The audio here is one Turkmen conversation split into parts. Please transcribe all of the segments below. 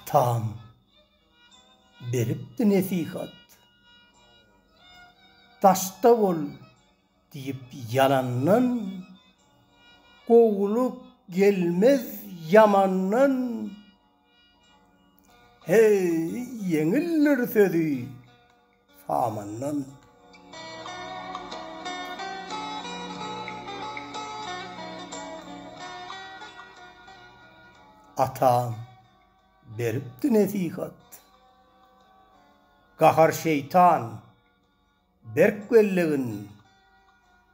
Atam beripdi nesihat. Taşta ol diýip yalandan, gowulup gelmez yamandan. Hey yeňildir sözü samandan. Atam beripdi nesihat. Gahar şeytan berk bellegin,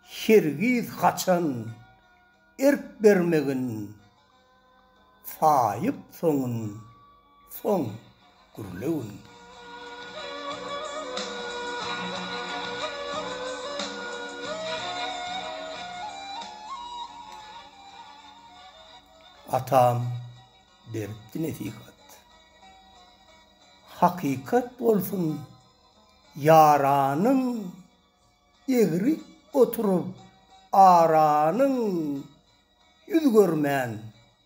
hergiz haçan erk bermegin, faýyp soňun soň gürlegin. Atam beripdi nesihat. Hakikat bolsun yaranyň, egri oturup aranyň, yüz görmän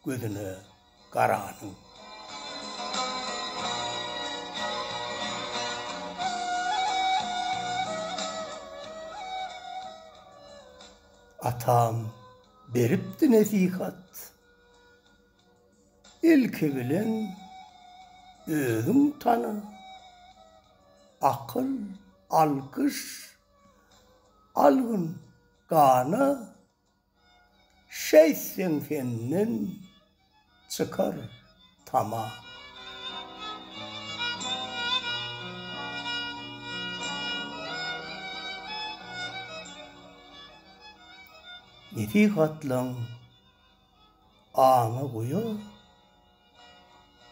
gözüne garanyň. Atam beripdi nesihat. Ilki bilen özüň tany, akyl, alkyş, algın, gana, şeysen fenden çıkar tama. Nesihatlaň aňa goýar,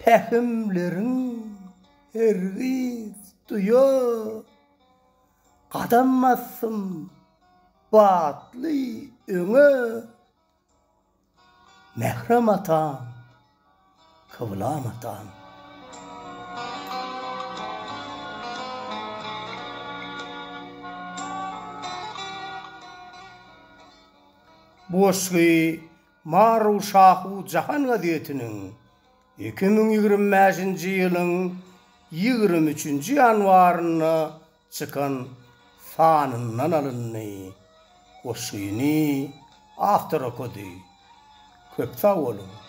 pähimleriň hergiz duýar. Qadammasym batly öňe, mehrem atam, kıvlam atam. Boşgy Maru Şahu Jahan gazetiniň 2025-nji ýylyň 23-nji ýanwaryna çykan sanyndan alyndy. Goşyny after okody. Köp sag bolun.